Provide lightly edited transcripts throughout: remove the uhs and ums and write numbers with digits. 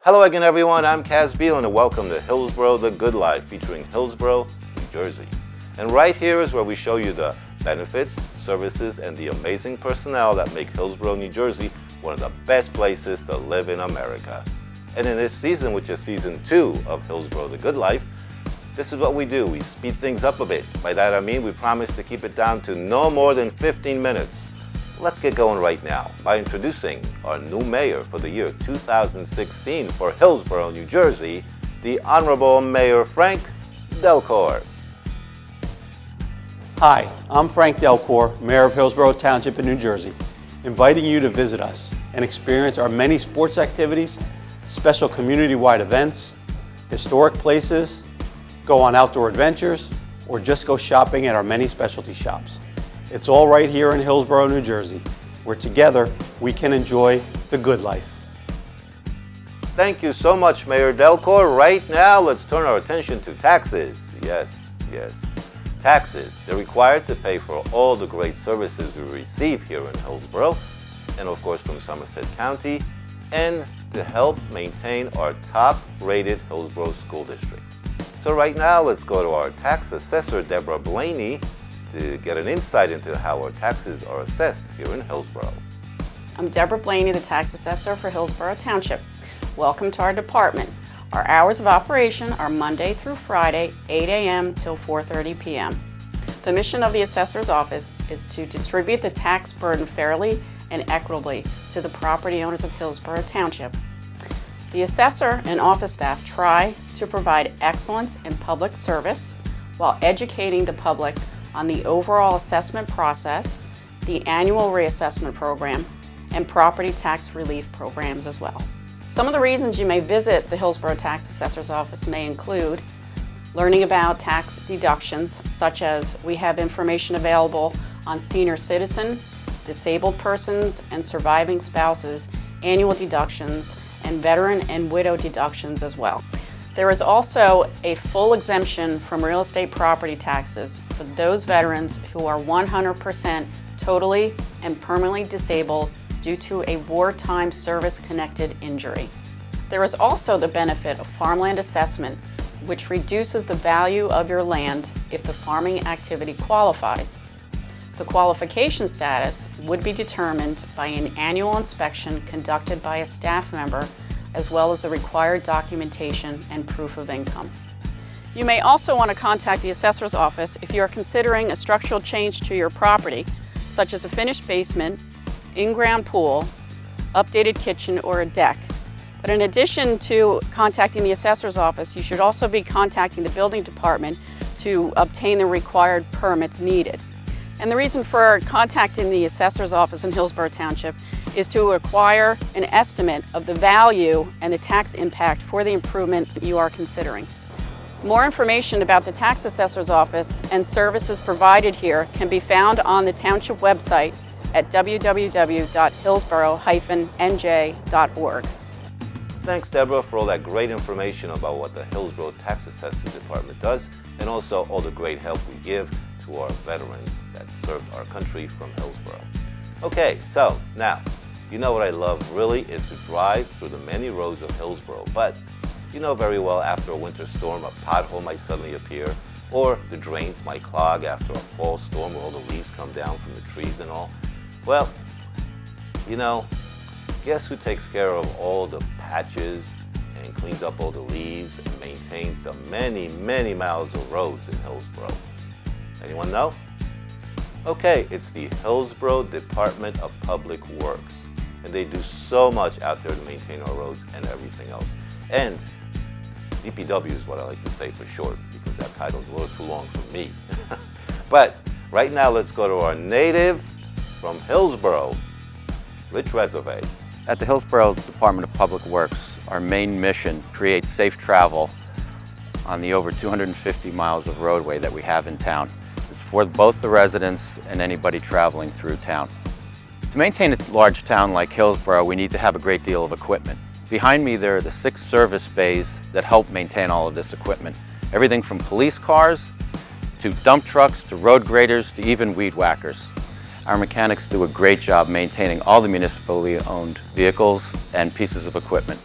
Hello again, everyone. I'm Kaz Beelan, and welcome to Hillsborough, the Good Life, featuring Hillsborough, New Jersey. And right here is where we show you the benefits, services, and the amazing personnel that make Hillsborough, New Jersey one of the best places to live in America. And in this season, which is season 2 of Hillsborough, the Good Life, this is what we do. We speed things up a bit. By that I mean we promise to keep it down to no more than 15 minutes. Let's get going right now by introducing our new mayor for the year 2016 for Hillsborough, New Jersey, the Honorable Mayor Frank Delk. Hi, I'm Frank Delk, Mayor of Hillsborough Township in New Jersey, inviting you to visit us and experience our many sports activities, special community-wide events, historic places, go on outdoor adventures, or just go shopping at our many specialty shops. It's all right here in Hillsborough, New Jersey, where together we can enjoy the good life. Thank you so much, Mayor Delk. Right now, let's turn our attention to taxes. Yes. Taxes. They're required to pay for all the great services we receive here in Hillsborough, and of course from Somerset County, and to help maintain our top-rated Hillsborough School District. So right now, let's go to our tax assessor, Deborah Blaney, to get an insight into how our taxes are assessed here in Hillsborough. I'm Deborah Blaney, the tax assessor for Hillsborough Township. Welcome to our department. Our hours of operation are Monday through Friday, 8 a.m. till 4:30 p.m. The mission of the assessor's office is to distribute the tax burden fairly and equitably to the property owners of Hillsborough Township. The assessor and office staff try to provide excellence in public service while educating the public on the overall assessment process, the annual reassessment program, and property tax relief programs as well. Some of the reasons you may visit the Hillsborough Tax Assessor's Office may include learning about tax deductions, such as we have information available on senior citizen, disabled persons, and surviving spouses, annual deductions, and veteran and widow deductions as well. There is also a full exemption from real estate property taxes for those veterans who are 100% totally and permanently disabled due to a wartime service-connected injury. There is also the benefit of farmland assessment, which reduces the value of your land if the farming activity qualifies. The qualification status would be determined by an annual inspection conducted by a staff member, as well as the required documentation and proof of income. You may also want to contact the assessor's office if you are considering a structural change to your property, such as a finished basement, in-ground pool, updated kitchen, or a deck. But in addition to contacting the assessor's office, you should also be contacting the building department to obtain the required permits needed. And the reason for contacting the assessor's office in Hillsborough Township is to acquire an estimate of the value and the tax impact for the improvement you are considering. More information about the tax assessor's office and services provided here can be found on the township website at www.hillsborough-nj.org. Thanks, Deborah, for all that great information about what the Hillsborough Tax Assessment Department does, and also all the great help we give to our veterans that served our country from Hillsborough. Okay, so now, you know what I love really is to drive through the many roads of Hillsborough, but you know very well after a winter storm, a pothole might suddenly appear, or the drains might clog after a fall storm where all the leaves come down from the trees and all. Well, you know, guess who takes care of all the patches and cleans up all the leaves and maintains the many, many miles of roads in Hillsborough? Anyone know? Okay, it's the Hillsborough Department of Public Works, and they do so much out there to maintain our roads and everything else. And DPW is what I like to say for short, because that title is a little too long for me. But right now, let's go to our native from Hillsborough, Rich Reserve. At the Hillsborough Department of Public Works, our main mission creates safe travel on the over 250 miles of roadway that we have in town. It's for both the residents and anybody traveling through town. To maintain a large town like Hillsborough, we need to have a great deal of equipment. Behind me there are the 6 service bays that help maintain all of this equipment. Everything from police cars to dump trucks to road graders to even weed whackers. Our mechanics do a great job maintaining all the municipally owned vehicles and pieces of equipment.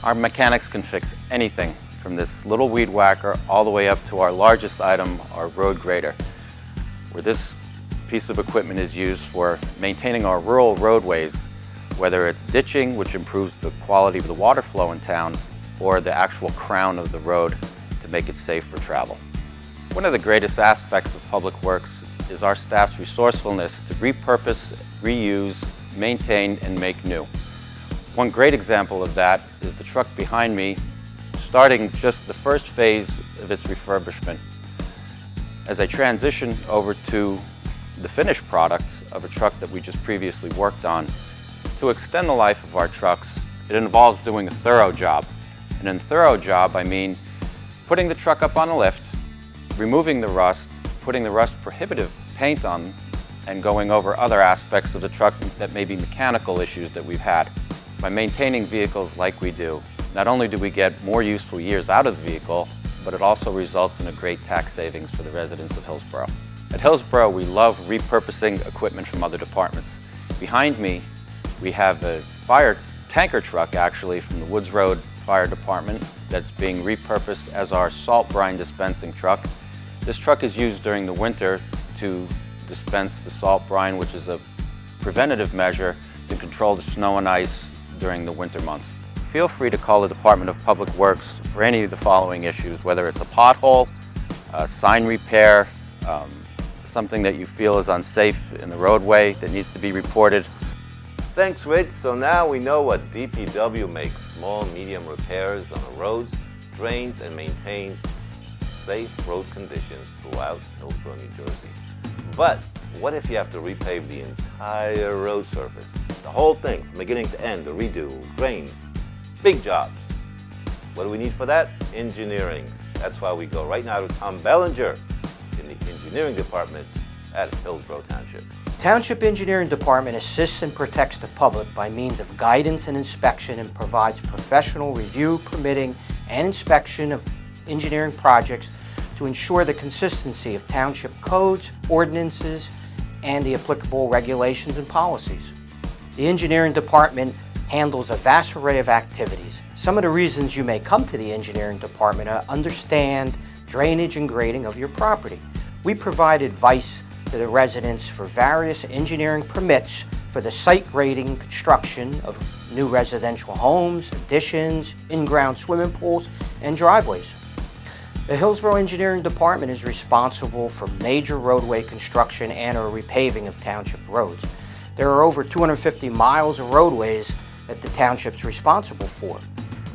Our mechanics can fix anything from this little weed whacker all the way up to our largest item, our road grader, where this piece of equipment is used for maintaining our rural roadways, whether it's ditching, which improves the quality of the water flow in town, or the actual crown of the road to make it safe for travel. One of the greatest aspects of Public Works is our staff's resourcefulness to repurpose, reuse, maintain, and make new. One great example of that is the truck behind me, starting just the first phase of its refurbishment. As I transition over to the finished product of a truck that we just previously worked on, to extend the life of our trucks, it involves doing a thorough job. And in thorough job, I mean putting the truck up on a lift, removing the rust, putting the rust prohibitive paint on, and going over other aspects of the truck that may be mechanical issues that we've had. By maintaining vehicles like we do, not only do we get more useful years out of the vehicle, but it also results in a great tax savings for the residents of Hillsborough. At Hillsborough, we love repurposing equipment from other departments. Behind me, we have a fire tanker truck actually from the Woods Road Fire Department that's being repurposed as our salt brine dispensing truck. This truck is used during the winter to dispense the salt brine, which is a preventative measure to control the snow and ice during the winter months. Feel free to call the Department of Public Works for any of the following issues, whether it's a pothole, a sign repair, something that you feel is unsafe in the roadway that needs to be reported. Thanks, Rich. So now we know what DPW makes small, medium repairs on the roads, drains, and maintains safe road conditions throughout Hillsborough, New Jersey. But what if you have to repave the entire road surface? The whole thing, from beginning to end, the redo, drains, big jobs. What do we need for that? Engineering. That's why we go right now to Tom Bellinger in the engineering department at Hillsborough Township. Township Engineering Department assists and protects the public by means of guidance and inspection and provides professional review, permitting, and inspection of engineering projects to ensure the consistency of township codes, ordinances, and the applicable regulations and policies. The Engineering Department handles a vast array of activities. Some of the reasons you may come to the Engineering Department are to understand drainage and grading of your property. We provide advice to the residents for various engineering permits for the site grading construction of new residential homes, additions, in-ground swimming pools, and driveways. The Hillsborough Engineering Department is responsible for major roadway construction and or repaving of township roads. There are over 250 miles of roadways that the township's responsible for.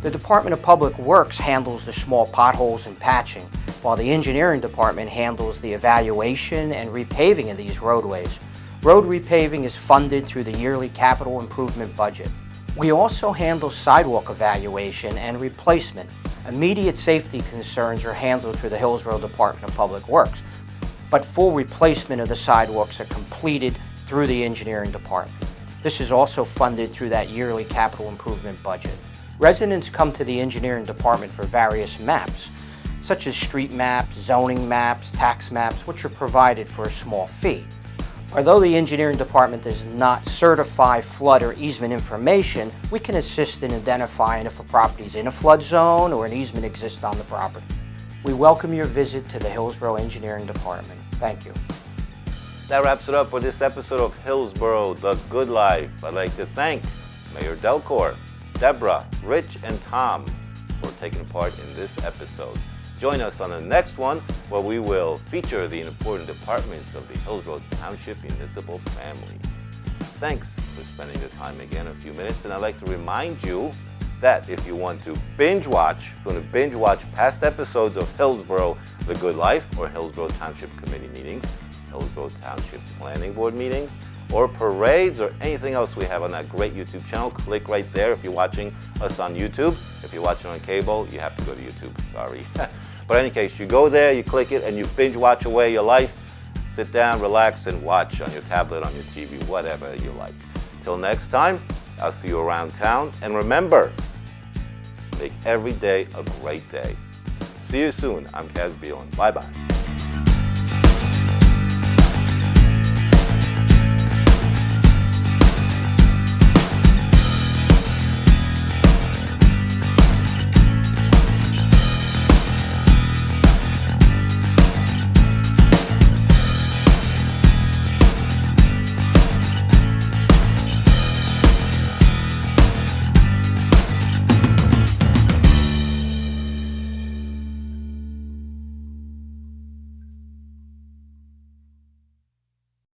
The Department of Public Works handles the small potholes and patching, while the Engineering Department handles the evaluation and repaving of these roadways. Road repaving is funded through the yearly capital improvement budget. We also handle sidewalk evaluation and replacement. Immediate safety concerns are handled through the Hillsborough Department of Public Works, but full replacement of the sidewalks are completed through the Engineering Department. This is also funded through that yearly capital improvement budget. Residents come to the Engineering Department for various maps, such as street maps, zoning maps, tax maps, which are provided for a small fee. Although the Engineering Department does not certify flood or easement information, we can assist in identifying if a property is in a flood zone or an easement exists on the property. We welcome your visit to the Hillsborough Engineering Department. Thank you. That wraps it up for this episode of Hillsborough, The Good Life. I'd like to thank Mayor Delk, Deborah, Rich, and Tom for taking part in this episode. Join us on the next one where we will feature the important departments of the Hillsborough Township Municipal family. Thanks for spending the time again, a few minutes, and I'd like to remind you that if you want to binge watch past episodes of Hillsborough, The Good Life, or Hillsborough Township Committee meetings, Hillsborough Township Planning Board meetings, or parades, or anything else we have on that great YouTube channel, click right there if you're watching us on YouTube. If you're watching on cable, you have to go to YouTube, sorry. But in any case, you go there, you click it, and you binge watch away your life. Sit down, relax, and watch on your tablet, on your TV, whatever you like. Till next time, I'll see you around town. And remember, make every day a great day. See you soon. I'm Kaz Beelan. Bye-bye.